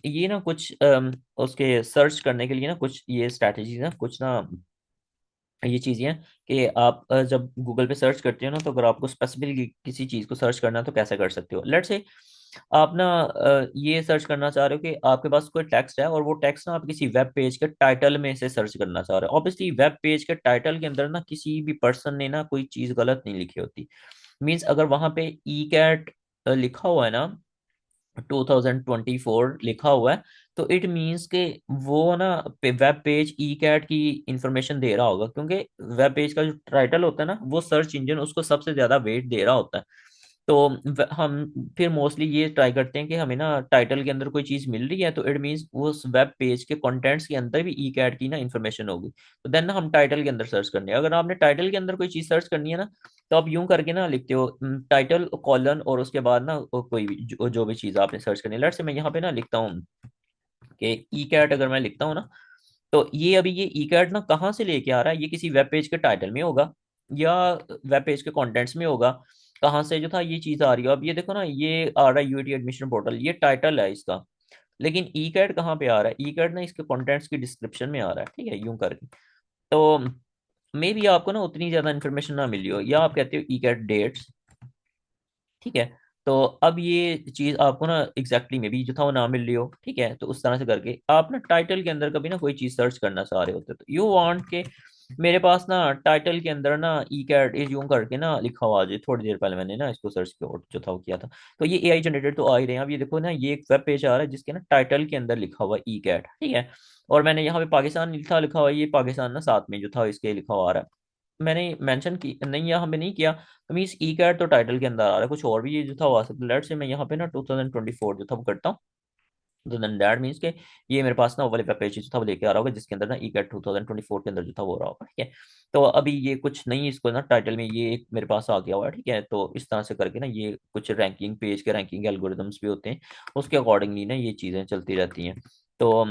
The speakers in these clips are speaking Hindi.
ये ना कुछ उसके सर्च करने के लिए ना कुछ ये स्ट्रैटेजीज ना कुछ ना ये चीज़ें हैं कि आप जब गूगल पे सर्च करते हो ना, तो अगर आपको स्पेसिफिकली किसी चीज़ को सर्च करना है तो कैसे कर सकते हो। लेट्स से आप ना ये सर्च करना चाह रहे हो कि आपके पास कोई टेक्स्ट है और वो टेक्स्ट ना आप किसी वेब पेज के टाइटल में से सर्च करना चाह रहे हो। ऑब्वियसली वेब पेज के टाइटल के अंदर ना किसी भी पर्सन ने ना कोई चीज़ गलत नहीं लिखी होती। मीन्स अगर वहां पे ई कैट लिखा हुआ है ना, 2024 लिखा हुआ है, तो इट मीन्स के वो ना वेब पेज ई कैट की इंफॉर्मेशन दे रहा होगा, क्योंकि वेब पेज का जो टाइटल होता है ना, वो सर्च इंजन उसको सबसे ज्यादा वेट दे रहा होता है। तो हम फिर मोस्टली ये ट्राई करते हैं कि हमें ना टाइटल के अंदर कोई चीज मिल रही है, तो इट मीन्स उस वेब पेज के कंटेंट्स के अंदर भी ई कैट की ना इन्फॉर्मेशन होगी। तो देन ना हम टाइटल के अंदर सर्च करनी है। अगर आपने टाइटल के अंदर कोई चीज सर्च करनी है ना, तो आप यूं करके ना लिखते हो टाइटल कॉलन और उसके बाद ना कोई भी जो भी चीज आपने सर्च करनी है। लेट्स से मैं यहाँ पे ना लिखता हूँ कि ई कैट, अगर मैं लिखता हूँ ना, तो ये अभी ये ई कैट ना कहाँ से लेके आ रहा है, ये किसी वेब पेज के टाइटल में होगा या वेब पेज के कंटेंट्स में होगा। कहाँ से जो था ये चीज आ रही है। अब ये देखो ना, ये आ रहा है यूआईटी एडमिशन पोर्टल, ये टाइटल है इसका। लेकिन ई कैट कहाँ पे आ रहा है, ई कैट ना इसके कंटेंट्स की डिस्क्रिप्शन में आ रहा है, ठीक है, यूं करके। तो मे बी आपको ना उतनी ज्यादा इन्फॉर्मेशन ना मिली हो, या आप कहते हो ई कैट डेट्स, ठीक है। तो अब ये चीज आपको ना एग्जैक्टली में भी जो था वो ना मिल रही हो, ठीक है। तो उस तरह से करके आप ना टाइटल के अंदर कभी ना कोई चीज सर्च करना चाह रहे होते, तो यू वांट के मेरे पास ना टाइटल के अंदर ना ई कैट इज यूं करके ना लिखा हुआ आ जाए। थोड़ी देर पहले मैंने ना इसको सर्च किया और जो था वो किया था। तो ये एआई जनरेटेड तो आ ही रहे हैं। अब ये देखो ना, ये एक वेब पेज आ रहा है जिसके ना टाइटल के अंदर लिखा हुआ ई कैट, ठीक है। और मैंने यहाँ पे पाकिस्तान लिखा लिखा हुआ है, ये पाकिस्तान ना साथ में जो था इसके लिखा हुआ आ रहा है। मैंने मेंशन की नहीं, यहाँ पे नहीं किया, तो मीन्स ई कैट तो टाइटल के अंदर आ रहा है। कुछ और भी ये जो था वो आ सकता है। लेट से मैं यहाँ पे ना 2024 जो था वो करता हूँ, तो देन दैट मीन्स के ये मेरे पास ना वो वाले वेब पेज जो था वो लेके आ रहा होगा जिसके अंदर ना ई कैट 2024 के अंदर जो था वो हो रहा होगा, ठीक है। तो अभी ये कुछ नहीं, इसको ना टाइटल में ये एक मेरे पास आ गया हुआ है, ठीक है। तो इस तरह से करके ना ये कुछ रैंकिंग पेज के रैंकिंग एल्गोरिदम्स भी होते हैं, उसके अकॉर्डिंगली ना ये चीज़ें चलती रहती हैं। तो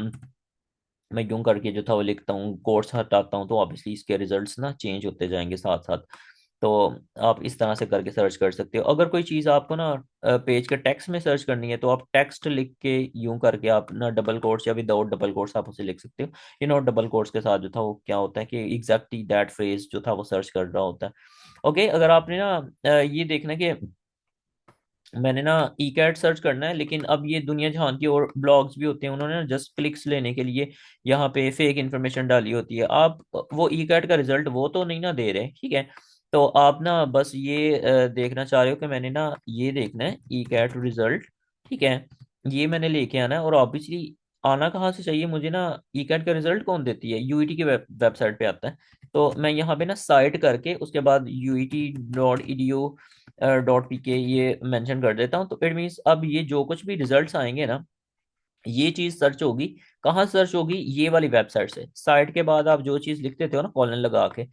मैं यूं करके जो था वो लिखता हूँ, कोर्स हटाता हूँ, तो ऑब्वियसली इसके रिजल्ट्स ना चेंज होते जाएंगे साथ साथ। तो आप इस तरह से करके सर्च कर सकते हो। अगर कोई चीज़ आपको ना पेज के टेक्स्ट में सर्च करनी है, तो आप टेक्स्ट लिख के यूं करके आप ना डबल कोट्स या विदाउट डबल कोट्स आप उसे लिख सकते हो। डबल कोट्स के साथ जो था वो क्या होता है कि एग्जैक्टली दैट फ्रेज जो था वो सर्च कर रहा होता है। ओके, अगर आपने ना ये देखना कि मैंने ना ई कैट सर्च करना है, लेकिन अब ये दुनिया जहान की और ब्लॉग्स भी होते हैं, उन्होंने ना जस्ट क्लिक्स लेने के लिए यहाँ पे फेक इन्फॉर्मेशन डाली होती है। आप वो ई कैट का रिजल्ट वो तो नहीं ना दे रहे, ठीक है। तो आप ना बस ये देखना चाह रहे हो कि मैंने ना ये देखना है ई कैट रिजल्ट, ठीक है। ये मैंने लेके आना है, और ऑब्वियसली आना कहाँ से चाहिए मुझे ना, ई कैट का रिजल्ट कौन देती है, यूईटी की वेबसाइट पे आता है। तो मैं यहाँ पे ना साइट करके उसके बाद UET.edu.pk ये मेंशन कर देता हूँ। तो इट मीन्स अब ये जो कुछ भी रिजल्ट्स आएंगे ना, ये चीज सर्च होगी। कहाँ सर्च होगी, ये वाली वेबसाइट से। साइट के बाद आप जो चीज लिख देते हो ना कॉलन लगा के,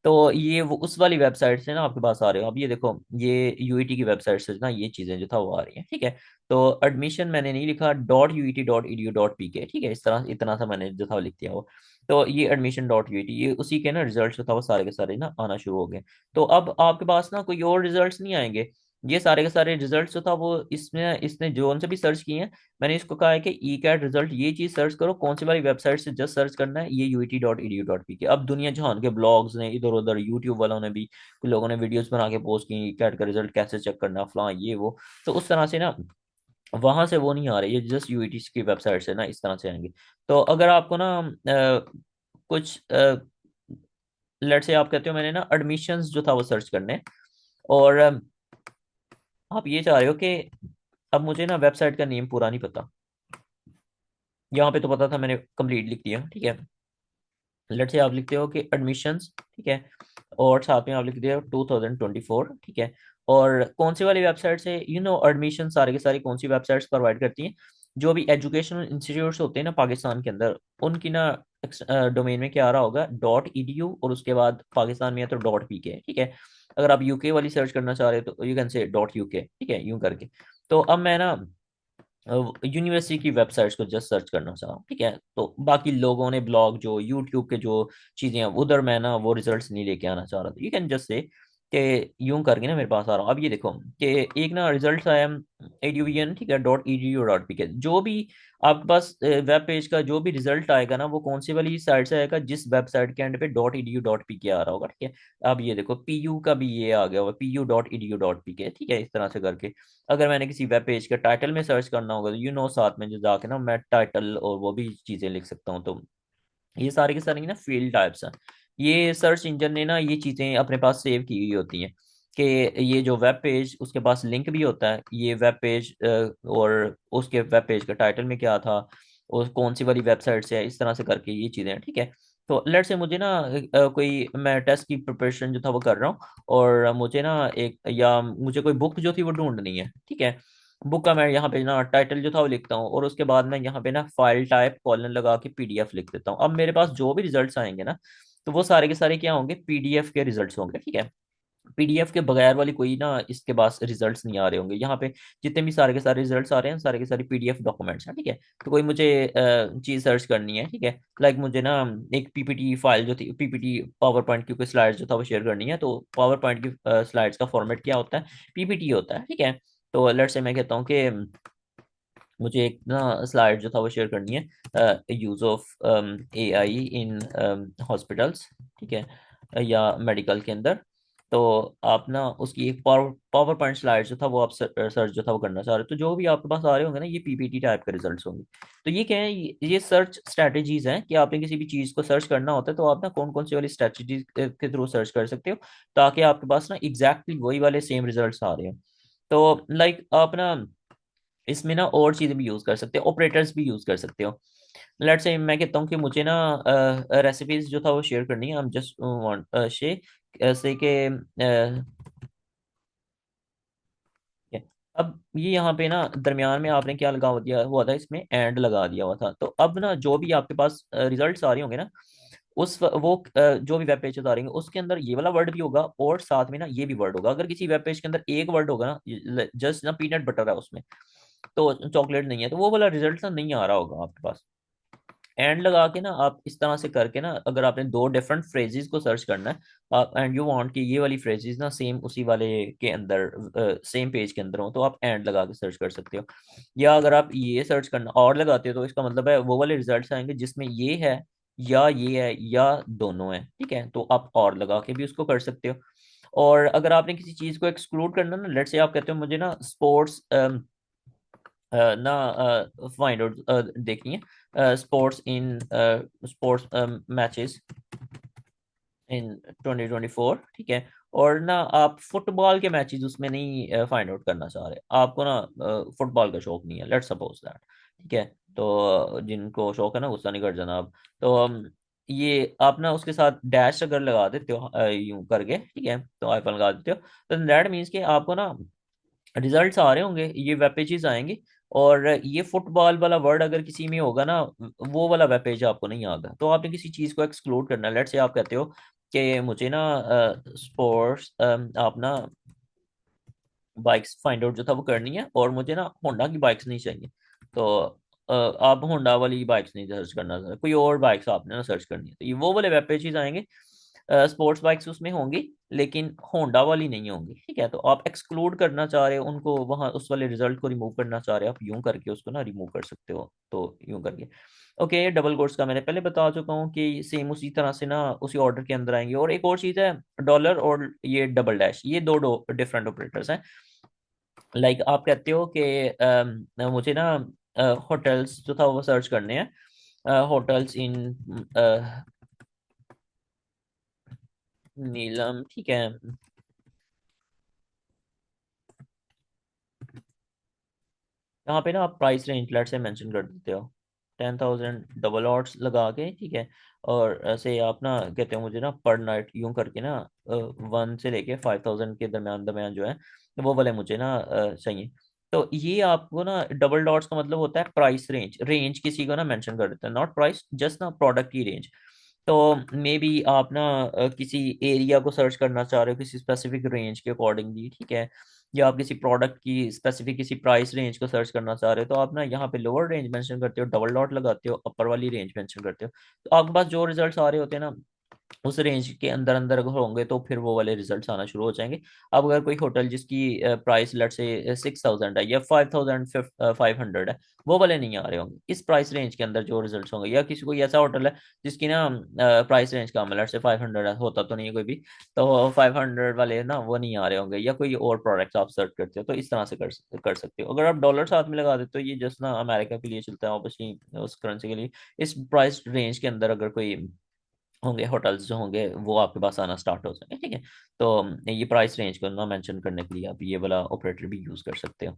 तो ये वो उस वाली वेबसाइट से ना आपके पास आ रहे हो। अब ये देखो, ये यूईटी की वेबसाइट से ना ये चीजें जो था वो आ रही हैं, ठीक है। तो एडमिशन मैंने नहीं लिखा .UET.edu.pk, ठीक है, इस तरह इतना सा मैंने जो था वो लिख दिया वो। तो ये एडमिशन .UET, ये उसी के ना रिजल्ट जो था वो सारे के सारे ना आना शुरू हो गए। तो अब आपके पास ना कोई और रिजल्ट्स नहीं आएंगे। ये सारे के सारे रिजल्ट्स जो था वो इसमें इसने जो से भी सर्च किए हैं, मैंने इसको कहा है कि ई कैट रिजल्ट ये चीज सर्च करो, कौन सी वाली वेबसाइट से जस्ट सर्च करना है, ये UET.edu.pk। अब दुनिया जहान के ब्लॉग्स ने इधर उधर, यूट्यूब वालों ने भी, कुछ लोगों ने वीडियोस बना के पोस्ट की, ई कैट का रिजल्ट कैसे चेक करना है, फलां ये वो। तो उस तरह से ना वहां से वो नहीं आ रहे, ये जस्ट यूईटी की वेबसाइट से ना इस तरह से आएंगे। तो अगर आपको ना कुछ लेट से आप कहते हो मैंने ना एडमिशंस जो था वो सर्च करने हैं, और आप ये चाह रहे हो कि अब मुझे ना वेबसाइट का नेम पूरा नहीं पता। यहाँ पे तो पता था, मैंने कंप्लीट लिख दिया, ठीक है। लेट से आप लिखते हो कि एडमिशंस, ठीक है, और साथ में आप लिख दिया 2024, ठीक है। और कौन सी वाली वेबसाइट से, एडमिशन सारे के सारे कौन सी वेबसाइट्स प्रोवाइड करती हैं, जो भी एजुकेशनल इंस्टीट्यूट्स होते हैं ना पाकिस्तान के अंदर, उनकी ना डोमेन में क्या आ रहा होगा, .edu, और उसके बाद पाकिस्तान में है तो .pk, ठीक है। अगर आप यूके वाली सर्च करना चाह रहे हो तो यू कैन से .uk, ठीक है, यूं करके। तो अब मैं ना यूनिवर्सिटी की वेबसाइट्स को जस्ट सर्च करना चाह रहा हूँ, ठीक है। तो बाकी लोगों ने ब्लॉग जो यूट्यूब के जो चीज़ें हैं उधर मैं ना वो रिजल्ट्स नहीं लेके आना चाह रहा था, यू कैन जस्ट से कि यूं करके ना मेरे पास आ रहा हूँ। अब ये देखो कि एक ना रिजल्ट आया एडुवियन, ठीक है, .edu.pk। जो भी आपके पास वेब पेज का जो भी रिजल्ट आएगा ना, वो कौन सी वाली साइट से आएगा, जिस वेबसाइट के एंड पे .edu.pk आ रहा होगा, ठीक है। अब ये देखो पीयू का भी ये आ गया हुआ, pu.edu.pk, ठीक है। इस तरह से करके अगर मैंने किसी वेब पेज के टाइटल में सर्च करना होगा तो साथ में जो जाके ना मैं टाइटल और वो भी चीज़ें लिख सकता हूँ। तो ये सारे के सारे ना फील्ड टाइप्स हैं। ये सर्च इंजन ने ना ये चीज़ें अपने पास सेव की हुई होती हैं कि ये जो वेब पेज उसके पास लिंक भी होता है, ये वेब पेज और उसके वेब पेज का टाइटल में क्या था और कौन सी वाली वेबसाइट से है, इस तरह से करके ये चीज़ें हैं, ठीक है। तो लेट से मुझे ना कोई मैं टेस्ट की प्रिपरेशन जो था वो कर रहा हूँ, और मुझे ना एक या मुझे कोई बुक जो थी वो ढूंढनी है, ठीक है। बुक का मैं यहाँ पे ना टाइटल जो था वो लिखता हूँ, और उसके बाद मैं यहाँ पे ना फाइल टाइप कॉलन लगा के पीडीएफ लिख देता हूँ। अब मेरे पास जो भी रिजल्ट्स आएंगे ना, तो वो सारे के सारे क्या होंगे, पीडीएफ के रिजल्ट्स होंगे, ठीक है। पीडीएफ के बगैर वाली कोई ना इसके पास रिजल्ट्स नहीं आ रहे होंगे। यहाँ पे जितने भी सारे के सारे रिजल्ट्स आ रहे हैं, सारे के सारे पीडीएफ डॉक्यूमेंट्स हैं, ठीक है। तो कोई मुझे चीज सर्च करनी है, ठीक है, लाइक मुझे ना एक पीपीटी फाइल जो थी, पीपीटी पावर पॉइंट की कोई स्लाइड्स जो था वो शेयर करनी है, तो पावर पॉइंट की स्लाइड्स का फॉर्मेट क्या होता है, पीपीटी होता है, ठीक है। तो लेट्स से मैं कहता हूँ कि मुझे एक ना स्लाइड जो था वो शेयर करनी है, use of AI in hospitals, ठीक है, या मेडिकल के अंदर। तो आप ना उसकी एक पावर पावर पॉइंट स्लाइड जो था वो आप सर्च जो था वो करना चाह रहे हो, तो जो भी आपके पास आ रहे होंगे ना ये पीपीटी टाइप के रिजल्ट्स होंगे। तो ये क्या है, ये सर्च स्ट्रैटेजीज हैं कि आपने किसी भी चीज़ को सर्च करना होता है तो आप ना कौन कौन सी वाली स्ट्रैटेजीज के थ्रू सर्च कर सकते हो, ताकि आपके पास ना एग्जैक्टली वही वाले सेम रिजल्ट्स आ रहे हो। तो लाइक आप ना इसमें ना और चीज़ें भी यूज़ कर सकते हो, ऑपरेटर्स भी यूज़ कर सकते हो। लेट्स से मैं कहता हूँ कि मुझे ना रेसिपीज जो था वो शेयर करनी है, हम जस्ट वांट शे ऐसे कि अब ये यहाँ पे ना दरमियान में आपने क्या लगा दिया हुआ था, इसमें एंड लगा दिया हुआ था। तो अब ना जो भी आपके पास रिजल्ट्स आ रहे होंगे ना, वो जो भी वेब पेजेस आ रहे होंगे उसके अंदर ये वाला वर्ड भी होगा, और साथ में ना ये भी वर्ड होगा। अगर किसी वेब पेज के अंदर एक वर्ड होगा ना, जस्ट ना पीनट बटर है उसमें, तो चॉकलेट नहीं है, तो वो वाला रिजल्ट ना नहीं आ रहा होगा आपके पास। एंड लगा के ना आप इस तरह से करके ना, अगर आपने दो डिफरेंट फ्रेजेस को सर्च करना है एंड यू वांट कि ये वाली फ्रेजेस ना सेम उसी वाले के अंदर सेम पेज के अंदर हो, तो आप एंड लगा के सर्च कर सकते हो। या अगर आप ये सर्च करना और लगाते हो, तो इसका मतलब है वो वाले रिजल्ट्स आएंगे जिसमें ये है या ये है या दोनों है, ठीक है। तो आप और लगा के भी उसको कर सकते हो। और अगर आपने किसी चीज को एक्सक्लूड करना ना, लेट्स से आप कहते हो मुझे ना स्पोर्ट्स ना फाइंड आउट देखनी है, sports in sports matches in 2024, ठीक है। और ना आप फुटबॉल के मैचेस उसमें नहीं फाइंड आउट करना चाह रहे, आपको ना फुटबॉल का शौक नहीं है, लेट्स सपोज दैट, ठीक है। तो जिनको शौक है ना, गुस्सा नहीं कर जाना आप। तो ये आप ना उसके साथ डैश अगर लगा देते हो यूं करके, ठीक है, तो आईफन लगा देते हो, तो दैट मीन्स कि आपको ना रिजल्ट्स आ रहे होंगे, ये वेब पेजेस आएंगे, और ये फुटबॉल वाला वर्ड अगर किसी में होगा ना, वो वाला वेब पेज आपको नहीं आएगा। तो आपने किसी चीज़ को एक्सक्लूड करना है, लेट्स से आप कहते हो कि मुझे ना स्पोर्ट्स आप ना बाइक्स फाइंड आउट जो था वो करनी है, और मुझे ना होंडा की बाइक्स नहीं चाहिए। तो आप होंडा वाली बाइक्स नहीं सर्च करना, कोई और बाइक्स आपने ना सर्च करनी है, तो ये वो वाले वेब पेजेस आएंगे। स्पोर्ट्स बाइक्स उसमें होंगी, लेकिन होंडा वाली नहीं होंगी, ठीक है। तो आप एक्सक्लूड करना चाह रहे हो उनको, वहां उस वाले रिजल्ट को रिमूव करना चाह रहे हो, आप यूं करके उसको ना रिमूव कर सकते हो, तो यूं करके। ओके, डबल कोट्स का मैंने पहले बता चुका हूँ कि सेम उसी तरह से ना उसी ऑर्डर के अंदर आएंगे। और एक और चीज़ है, डॉलर और ये डबल डैश, ये दो डिफरेंट ऑपरेटर्स हैं। लाइक आप कहते हो कि मुझे ना होटल्स जो था वो सर्च करने हैं, होटल्स इन नीलम, ठीक है। यहाँ पे ना आप प्राइस रेंज लेट से मेंशन कर देते हो 10,000 डबल ऑट्स लगा के, ठीक है। और ऐसे आप ना कहते हो मुझे ना पर नाइट यूं करके ना 1 से लेके 5,000 के दरमियान दरमियान जो है, तो वो वाले मुझे ना चाहिए। तो ये आपको ना डबल डॉट्स का मतलब होता है प्राइस रेंज, रेंज किसी को ना मेंशन कर देते हैं, नॉट प्राइस, जस्ट ना प्रोडक्ट की रेंज। तो मे बी आप ना किसी एरिया को सर्च करना चाह रहे हो किसी स्पेसिफिक रेंज के अकॉर्डिंगली, ठीक है। या आप किसी प्रोडक्ट की स्पेसिफिक किसी प्राइस रेंज को सर्च करना चाह रहे हो, तो आप ना यहाँ पे लोअर रेंज मेंशन करते हो, डबल डॉट लगाते हो, अपर वाली रेंज मेंशन करते हो। तो आपके पास जो रिजल्ट्स आ रहे होते हैं ना, उस रेंज के अंदर अंदर अगर होंगे तो फिर वो वाले रिजल्ट्स आना शुरू हो जाएंगे। अब अगर कोई होटल जिसकी प्राइस लेट से 6,000 है या 5,500 है, वो वाले नहीं आ रहे होंगे इस प्राइस रेंज के अंदर जो रिजल्ट्स होंगे। या किसी कोई ऐसा होटल है जिसकी ना प्राइस रेंज कम है, लेट से 500 है, होता तो नहीं है कोई भी, तो 500 वाले ना वो नहीं आ रहे होंगे, या कोई और प्रोडक्ट्स आप सर्च करते हो तो इस तरह से कर सकते हो। अगर आप डॉलर साथ में लगा देते हो, ये जस्ट ना अमेरिका के लिए चलता है ऑब्वियसली, उस करेंसी के लिए इस प्राइस रेंज के अंदर अगर कोई होंगे होटल्स जो होंगे वो आपके पास आना स्टार्ट हो जाएंगे, ठीक है। तो ये प्राइस रेंज को ना मेंशन करने के लिए आप ये वाला ऑपरेटर भी यूज कर सकते हो।